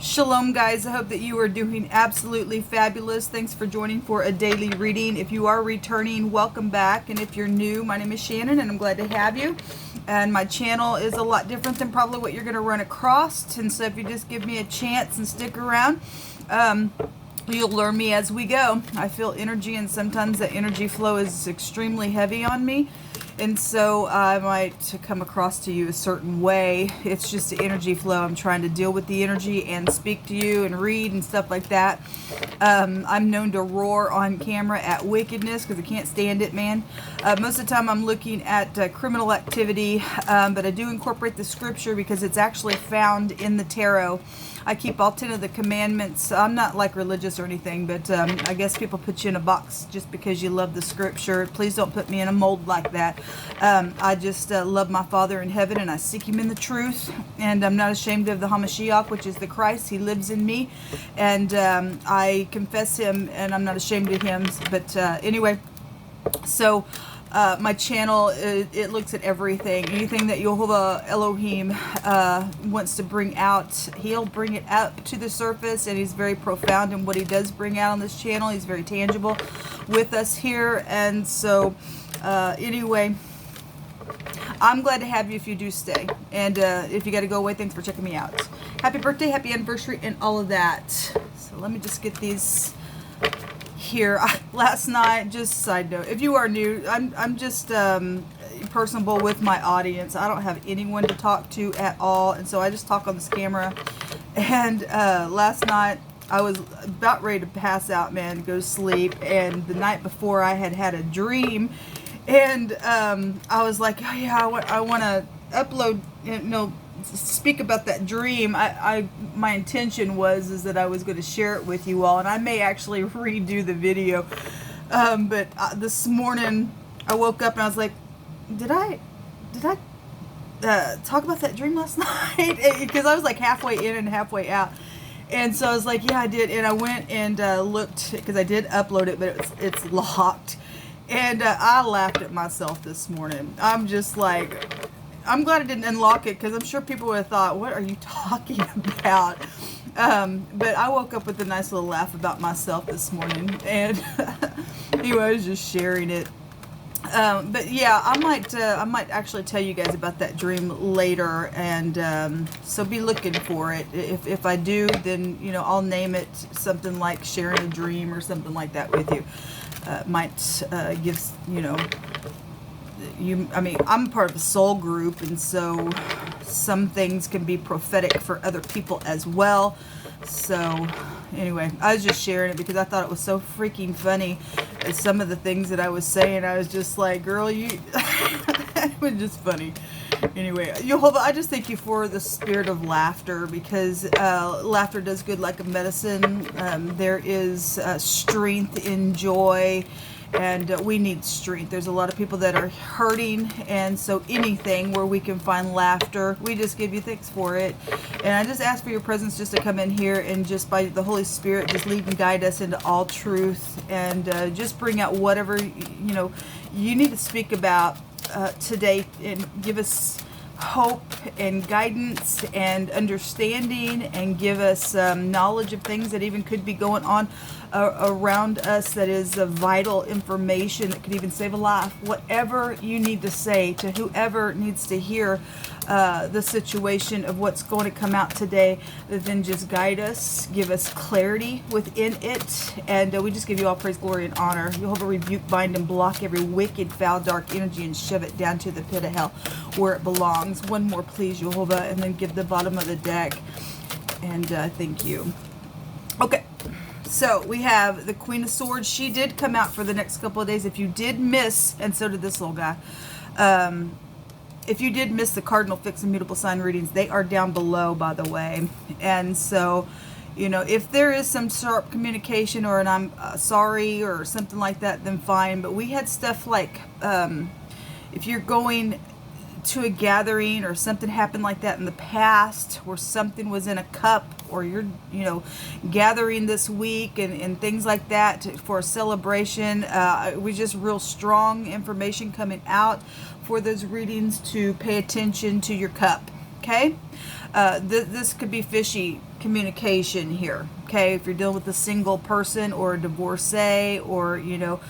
Shalom, guys. I hope that you are doing absolutely fabulous. Thanks for joining for a daily reading. If you are returning, welcome back. And if you're new, my name is Shannon and I'm glad to have you. And my channel is a lot different than probably what you're going to run across. And so if you just give me a chance and stick around, you'll learn me as we go. I feel energy, and sometimes the energy flow is extremely heavy on me. And so I might come across to you a certain way. It's just the energy flow. I'm trying to deal with the energy and speak to you and read and stuff like that. I'm known to roar on camera at wickedness because I can't stand it, man. Most of the time I'm looking at criminal activity, but I do incorporate the scripture because it's actually found in the tarot. I keep all 10 of the commandments. I'm not like religious or anything, but I guess people put you in a box just because you love the scripture. Please don't put me in a mold like that. I just love my Father in heaven, and I seek him in the truth, and I'm not ashamed of the HaMashiach, which is the Christ. He lives in me, and I confess him, and I'm not ashamed of him. But anyway, so my channel, it looks at everything. Anything that Yehovah Elohim wants to bring out, he'll bring it up to the surface, and he's very profound in what he does bring out on this channel. He's very tangible with us here. And so anyway, I'm glad to have you if you do stay. And if you got to go away, thanks for checking me out. Happy birthday, happy anniversary, and all of that. So let me just get these here. Last night, just side note, if you are new, I'm just personable with my audience. I don't have anyone to talk to at all, and so I just talk on this camera. And last night I was about ready to pass out, man, go to sleep. And the night before I had a dream, and I was like, oh yeah, I want to upload, speak about that dream. My intention was that I was going to share it with you all, and I may actually redo the video. But this morning I woke up and I was like, did I talk about that dream last night? Because I was like halfway in and halfway out. And so I was like, yeah, I did. And I went and looked, because I did upload it, but it's locked. And I laughed at myself this morning. I'm just like, I'm glad I didn't unlock it, because I'm sure people would have thought, what are you talking about? But I woke up with a nice little laugh about myself this morning. And anyway, I was just sharing it. But yeah, I might actually tell you guys about that dream later, and so be looking for it. If I do, then I'll name it something like sharing a dream or something like that with you. Might give I'm part of a soul group, and so some things can be prophetic for other people as well. So anyway, I was just sharing it because I thought it was so freaking funny. Some of the things that I was saying, I was just like, girl, you it was just funny. Anyway, Yehovah, I just thank you for the spirit of laughter, because laughter does good like a medicine. There is strength in joy, and we need strength. There's a lot of people that are hurting, and so anything where we can find laughter, we just give you thanks for it. And I just ask for your presence just to come in here, and just by the Holy Spirit, just lead and guide us into all truth, and just bring out whatever you need to speak about today, and give us hope and guidance and understanding, and give us knowledge of things that even could be going on around us, that is vital information that could even save a life. Whatever you need to say to whoever needs to hear the situation of what's going to come out today, then just guide us, give us clarity within it, and we just give you all praise, glory, and honor. You'll have a rebuke, bind, and block every wicked, foul, dark energy, and shove it down to the pit of hell where it belongs. One more, please, Jehovah, and then give the bottom of the deck. And thank you. Okay. So we have the Queen of Swords. She did come out for the next couple of days. If you did miss, and so did this little guy, if you did miss the Cardinal-FIXED-MUTABLE sign readings, they are down below, by the way. And so, if there is some sharp communication or an I'm sorry or something like that, then fine. But we had stuff like, if you're going to a gathering or something happened like that in the past, where something was in a cup, or you're gathering this week and things like that for a celebration, we just real strong information coming out for those readings to pay attention to your cup. okay? This could be fishy communication here, okay? If you're dealing with a single person or a divorcee, or, you know,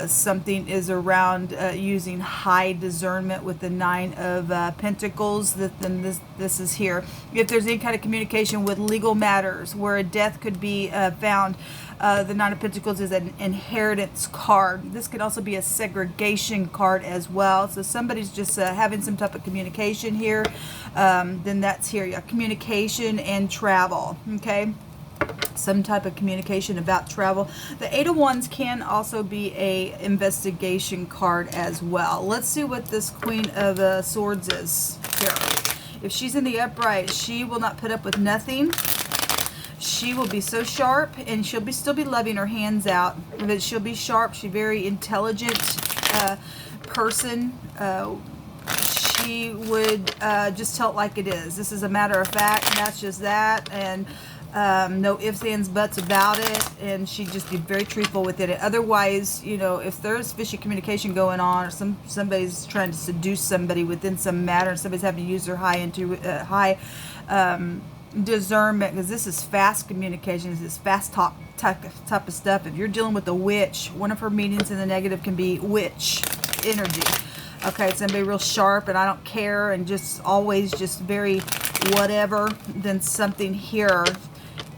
something is around using high discernment with the 9 of Pentacles, then this is here. If there's any kind of communication with legal matters where a death could be found, the 9 of Pentacles is an inheritance card. This could also be a segregation card as well. So somebody's just having some type of communication here. Then that's here. Yeah, communication and travel, okay? Some type of communication about travel. The 8 of Wands can also be a investigation card as well. Let's see what this Queen of Swords is here. If she's in the upright, she will not put up with nothing. She will be so sharp, and she'll still be loving her hands out, but she'll be sharp. She's a very intelligent person. She would just tell it like it is. This is a matter of fact, and that's just that, and no ifs, ands, buts about it, and she'd just be very truthful with it. Otherwise, you know, if there's fishy communication going on, or somebody's trying to seduce somebody within some matter, and somebody's having to use their high discernment, because this is fast communication, this is fast talk type of stuff. If you're dealing with a witch, one of her meanings in the negative can be witch energy. Okay, it's somebody real sharp and I don't care and just always just very whatever. Then something here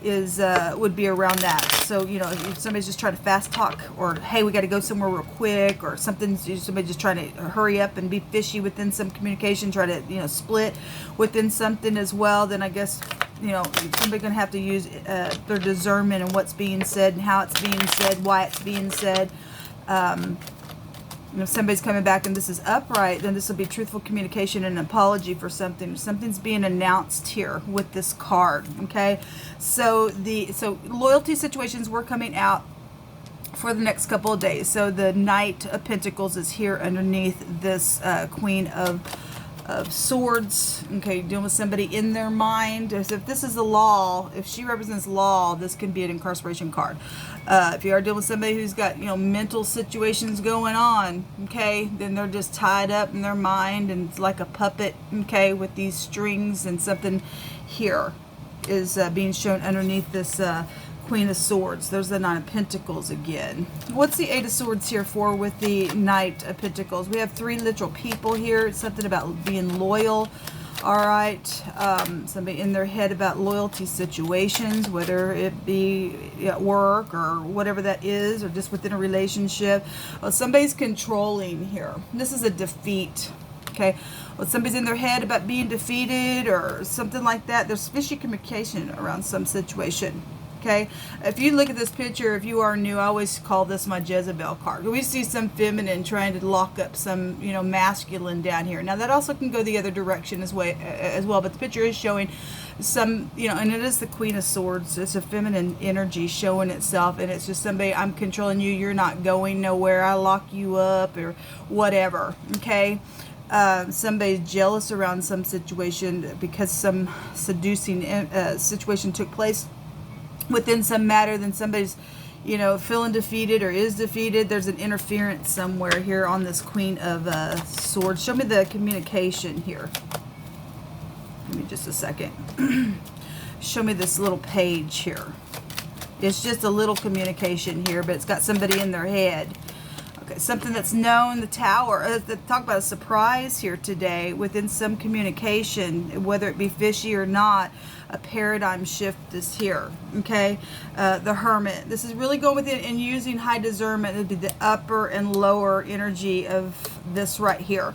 is would be around that. So, you know, if somebody's just trying to fast talk, or hey, we got to go somewhere real quick, or somebody just trying to hurry up and be fishy within some communication, try to, you know, split within something as well, then I guess, you know, somebody's gonna have to use their discernment and what's being said and how it's being said, why it's being said. If somebody's coming back and this is upright, then this will be truthful communication and an apology for something. Something's being announced here with this card, okay? So loyalty situations were coming out for the next couple of days. So the Knight of Pentacles is here underneath this Queen of Swords. Okay, dealing with somebody in their mind. As if this is the law, if she represents law, this can be an incarceration card. If you are dealing with somebody who's got, you know, mental situations going on, okay, then they're just tied up in their mind and it's like a puppet, okay, with these strings, and something here is being shown underneath this Queen of Swords. There's the 9 of Pentacles again. What's the 8 of Swords here for with the Knight of Pentacles? We have 3 literal people here. It's something about being loyal. All right, somebody in their head about loyalty situations, whether it be at work or whatever that is, or just within a relationship. Well, somebody's controlling here. This is a defeat. Okay, well, somebody's in their head about being defeated or something like that. There's fishy communication around some situation. Okay, if you look at this picture, if you are new, I always call this my Jezebel card. We see some feminine trying to lock up some, you know, masculine down here. Now that also can go the other direction as well, but the picture is showing some, you know, and it is the Queen of Swords. It's a feminine energy showing itself, and it's just somebody, I'm controlling you, you're not going nowhere, I lock you up or whatever. Okay, somebody's jealous around some situation because some seducing situation took place within some matter. Then somebody's, you know, feeling defeated or is defeated. There's an interference somewhere here on this Queen of Swords. Show me the communication here. Give me just a second. Show me this little page here. It's just a little communication here, but it's got somebody in their head. Okay, something that's known, the Tower. Talk about a surprise here today within some communication, whether it be fishy or not. A paradigm shift is here. Okay, the Hermit. This is really going within and using high discernment. It'd be the upper and lower energy of this right here.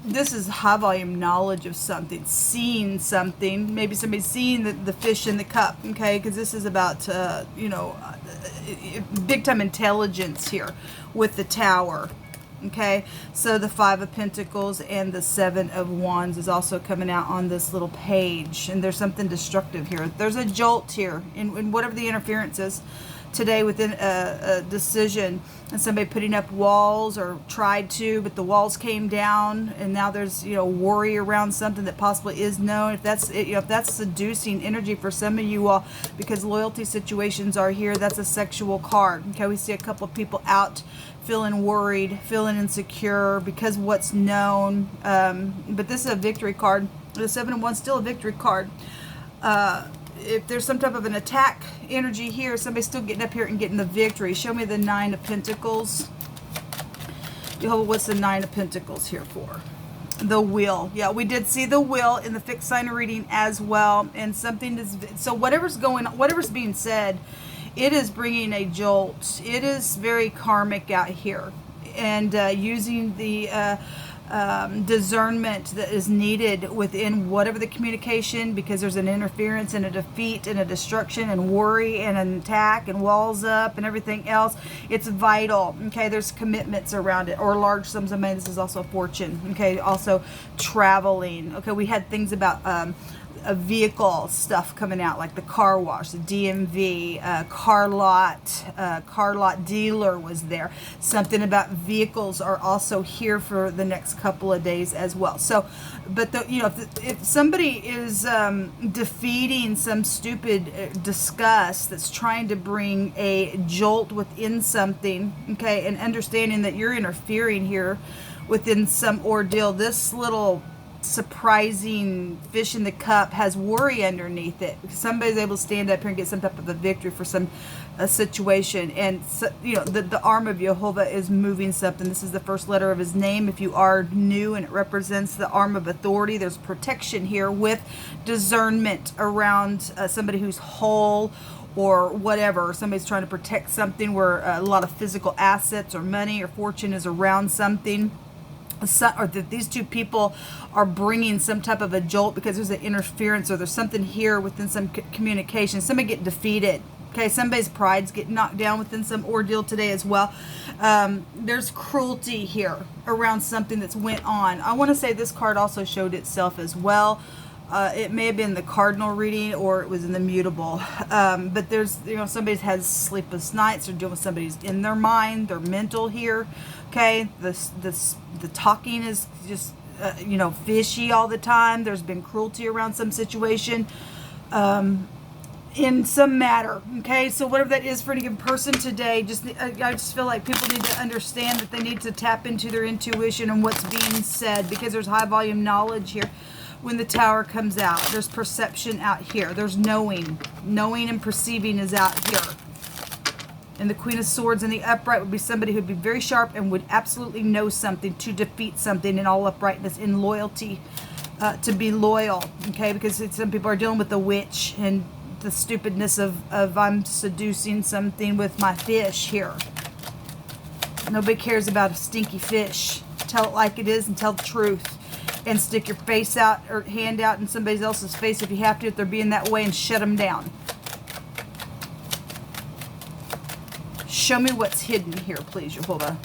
This is high volume knowledge of something, seeing something. Maybe somebody's seeing the fish in the cup. Okay, because this is about you know, big time intelligence here with the Tower. Okay, so the 5 of Pentacles and the 7 of Wands is also coming out on this little page, and there's something destructive here. There's a jolt here in whatever the interference is. today within a decision, and somebody putting up walls or tried to, but the walls came down, and now there's, you know, worry around something that possibly is known. If that's, you know, if that's seducing energy for some of you all, because loyalty situations are here, that's a sexual card. Okay, we see a couple of people out feeling worried, feeling insecure because what's known. But this is a victory card. The 7 of Wands still a victory card. If there's some type of an attack energy here, somebody's still getting up here and getting the victory. Show me the 9 of Pentacles. Jehovah, what's the 9 of Pentacles here for? The Wheel. Yeah, we did see the Wheel in the fixed sign reading as well. And something is, so whatever's going on, whatever's being said, it is bringing a jolt. It is very karmic out here. And using the discernment that is needed within whatever the communication, because there's an interference and a defeat and a destruction and worry and an attack and walls up and everything else. It's vital. Okay, there's commitments around it, or large sums of money. This is also fortune. Okay, also traveling. Okay, we had things about a vehicle stuff coming out, like the car wash, the DMV, car lot dealer was there. Something about vehicles are also here for the next couple of days as well. So, but the, you know, if somebody is defeating some stupid disgust that's trying to bring a jolt within something, okay, and understanding that you're interfering here within some ordeal, this little surprising fish in the cup has worry underneath it. Somebody's able to stand up here and get some type of a victory for some situation. And so, you know, the arm of Jehovah is moving something. This is the first letter of his name. If you are new, and it represents the arm of authority, there's protection here with discernment around somebody who's whole or whatever. Somebody's trying to protect something where a lot of physical assets or money or fortune is around something. Or that these two people are bringing some type of a jolt because there's an interference, or there's something here within some communication. Somebody get defeated. Okay, somebody's pride's getting knocked down within some ordeal today as well. There's cruelty here around something that's went on. I want to say this card also showed itself as well. It may have been the cardinal reading, or it was in the mutable. But there's, you know, somebody has sleepless nights, or dealing with somebody's in their mind, their mental here. Okay, the talking is just, you know, fishy all the time. There's been cruelty around some situation, in some matter. Okay, so whatever that is for any given person today, I just feel like people need to understand that they need to tap into their intuition and what's being said, because there's high volume knowledge here. When the Tower comes out, there's perception out here. There's knowing and perceiving is out here. And the Queen of Swords in the upright would be somebody who'd be very sharp and would absolutely know something to defeat something in all uprightness, in loyalty, to be loyal. Okay, because some people are dealing with the witch and the stupidness of I'm seducing something with my fish here. Nobody cares about a stinky fish. Tell it like it is and tell the truth. And stick your face out or hand out in somebody else's face if you have to, if they're being that way, and shut them down. Show me what's hidden here, please, Jehovah.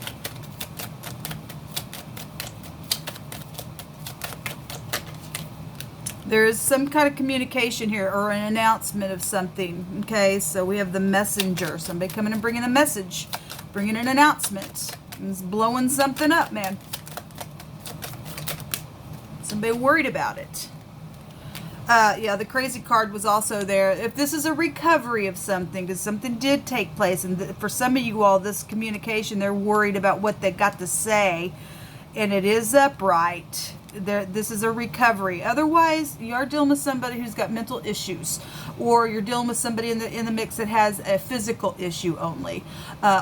There is some kind of communication here, or an announcement of something. Okay, so we have the messenger. Somebody coming and bringing a message, bringing an announcement. It's blowing something up, man. Somebody worried about it. Yeah, the crazy card was also there. If this is a recovery of something, because something did take place, and for some of you all, this communication, they're worried about what they got to say, and it is upright. This is a recovery. Otherwise, you are dealing with somebody who's got mental issues, or you're dealing with somebody in the mix that has a physical issue only,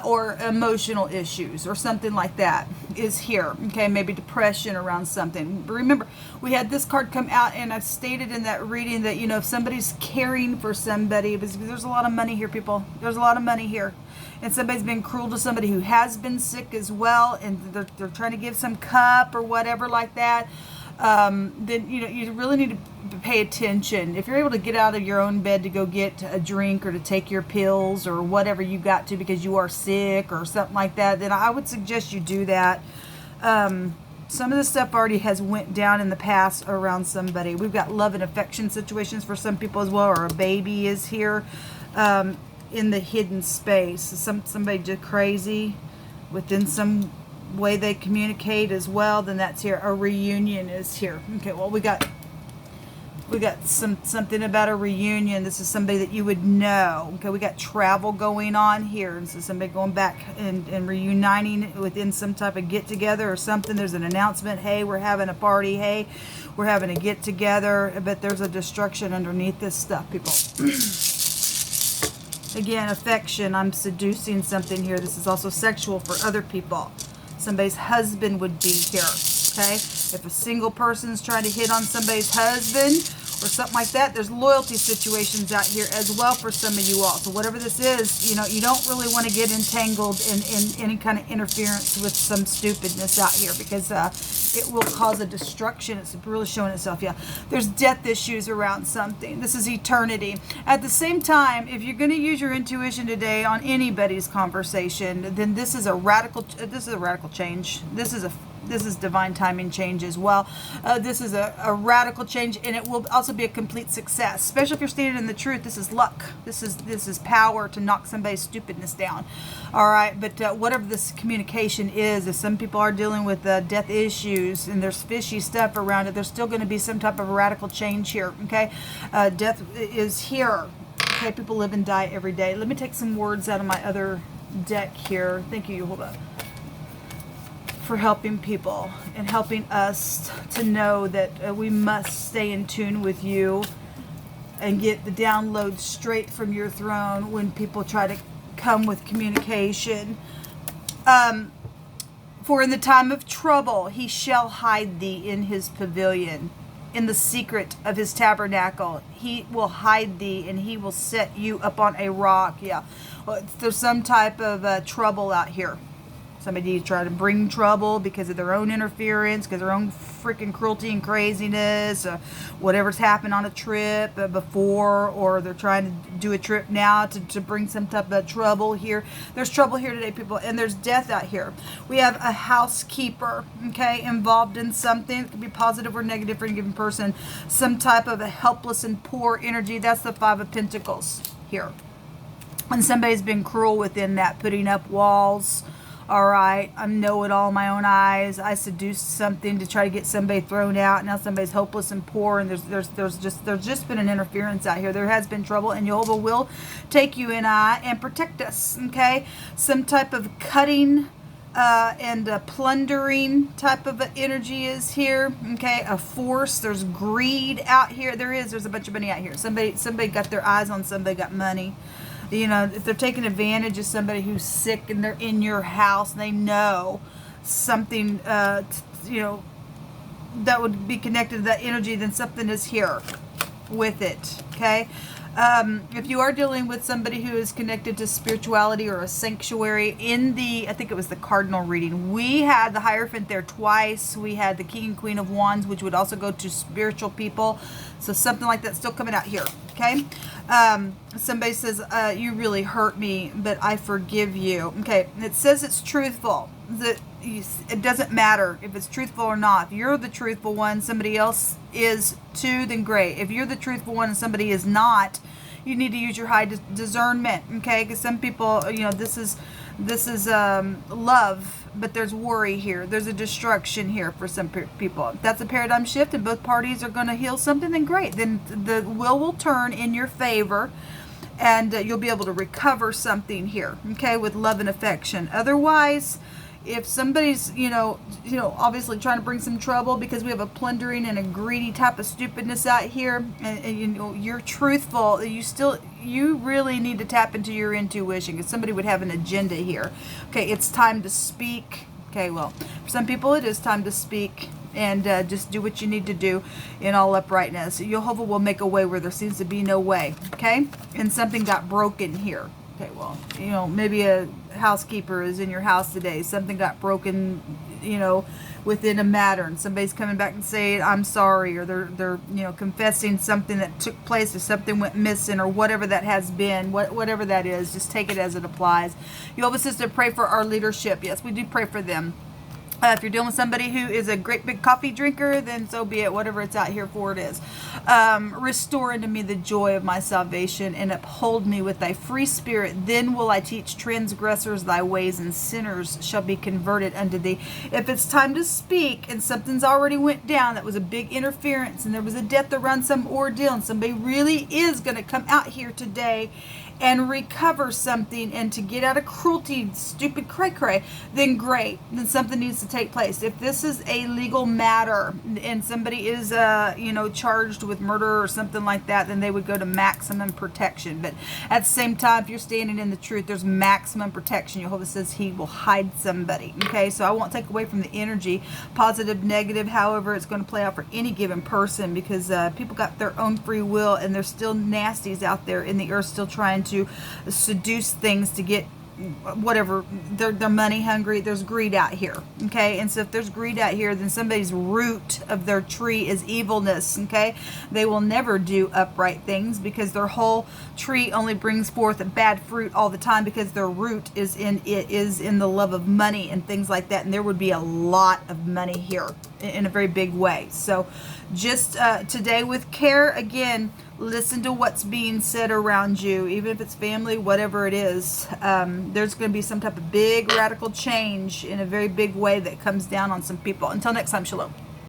or emotional issues, or something like that is here. Okay, maybe depression around something. But remember, we had this card come out, and I stated in that reading that, you know, if somebody's caring for somebody, because there's a lot of money here, people. There's a lot of money here. And somebody's been cruel to somebody who has been sick as well, and they're trying to give some cup or whatever like that, then, you know, you really need to pay attention. If you're able to get out of your own bed to go get a drink, or to take your pills, or whatever you got to because you are sick or something like that, then I would suggest you do that. Some of the stuff already has went down in the past around somebody. We've got love and affection situations for some people as well, or a baby is here. in the hidden space. Somebody just crazy within some way they communicate as well, then that's here. A reunion is here. Okay, well, we got something about a reunion. This is somebody that you would know. Okay, we got travel going on here. This is somebody going back and reuniting within some type of get together or something. There's an announcement. Hey, we're having a party. Hey, we're having a get together. But there's a destruction underneath this stuff, people. Again, affection. I'm seducing something here. This is also sexual for other people. Somebody's husband would be here. Okay, if a single person's trying to hit on somebody's husband or something like that, there's loyalty situations out here as well for some of you all. So whatever this is, you know, you don't really want to get entangled in any kind of interference with some stupidness out here, because it will cause a destruction. It's really showing itself. Yeah, there's death issues around something. This is eternity. At the same time, if you're going to use your intuition today on anybody's conversation, then this is a radical change. This is divine timing change as well. This is a radical change, and it will also be a complete success, especially if you're standing in the truth. This is luck. This is power to knock somebody's stupidness down. All right, but whatever this communication is, if some people are dealing with death issues and there's fishy stuff around it, there's still going to be some type of radical change here. Okay, death is here. Okay, people live and die every day. Let me take some words out of my other deck here. Thank you. Hold up. For helping people and helping us to know that we must stay in tune with you and get the download straight from your throne when people try to come with communication. For in the time of trouble, he shall hide thee in his pavilion. In the secret of his tabernacle, he will hide thee, and he will set you up on a rock. Yeah, well, there's some type of trouble out here. Somebody try to bring trouble because of their own interference, because of their own freaking cruelty and craziness, whatever's happened on a trip before, or they're trying to do a trip now to bring some type of trouble here. There's trouble here today, people, and there's death out here. We have a housekeeper, okay, involved in something. It could be positive or negative for a given person. Some type of a helpless and poor energy. That's the Five of Pentacles here. And somebody's been cruel within that, putting up walls. All right, I know it all in my own eyes. I seduced something to try to get somebody thrown out. Now somebody's hopeless and poor, and there's just been an interference out here. There has been trouble, and Jehovah will take you and I and protect us. Okay, some type of cutting and plundering type of energy is here. Okay, a force. There's greed out here. There's a bunch of money out here. Somebody got their eyes on somebody, got money. You know, if they're taking advantage of somebody who's sick and they're in your house, they know something, you know, that would be connected to that energy, then something is here with it, okay? If you are dealing with somebody who is connected to spirituality or a sanctuary, in the, I think it was the cardinal reading, we had the Hierophant there twice. We had the King and Queen of Wands, which would also go to spiritual people. So something like that's still coming out here, okay? Somebody says, you really hurt me, but I forgive you. Okay, and it says it's truthful. It doesn't matter if it's truthful or not. If you're the truthful one, somebody else is too, then great. If you're the truthful one and somebody is not, you need to use your high discernment, okay? Because some people, you know, this is love, but there's worry here. There's a destruction here for some people. If that's a paradigm shift and both parties are going to heal something, then great. Then the will turn in your favor, and you'll be able to recover something here, okay, with love and affection. Otherwise, if somebody's, you know, obviously trying to bring some trouble because we have a plundering and a greedy type of stupidness out here, and you know, you're truthful, you really need to tap into your intuition, because somebody would have an agenda here. Okay, it's time to speak. Okay, well, for some people it is time to speak, and just do what you need to do in all uprightness. Jehovah will make a way where there seems to be no way, okay? And something got broken here. Okay, well, you know, maybe a housekeeper is in your house today. Something got broken, you know, within a matter, and somebody's coming back and saying, I'm sorry, or they're you know, confessing something that took place, or something went missing, or whatever that has been, whatever that is. Just take it as it applies. You always says to pray for our leadership. Yes, we do pray for them. If you're dealing with somebody who is a great big coffee drinker, then so be it. Whatever it's out here for, it is. Restore unto me the joy of my salvation, and uphold me with thy free spirit. Then will I teach transgressors thy ways, and sinners shall be converted unto thee. If it's time to speak and something's already went down, that was a big interference, and there was a death around some ordeal, and somebody really is going to come out here today and recover something, and to get out of cruelty, stupid cray-cray, then great. Then something needs to take place. If this is a legal matter and somebody is, charged with murder or something like that, then they would go to maximum protection. But at the same time, if you're standing in the truth, there's maximum protection. Jehovah says he will hide somebody. Okay, so I won't take away from the energy, positive, negative, however it's going to play out for any given person, because people got their own free will, and there's still nasties out there in the earth still trying to seduce things to get whatever. They're money hungry. There's greed out here. Okay, and so if there's greed out here, then somebody's root of their tree is evilness. Okay, they will never do upright things, because their whole tree only brings forth bad fruit all the time, because their root is in the love of money and things like that. And there would be a lot of money here in a very big way. So just today, with care, again, listen to what's being said around you, even if it's family, whatever it is. There's going to be some type of big radical change in a very big way that comes down on some people. Until next time, shalom.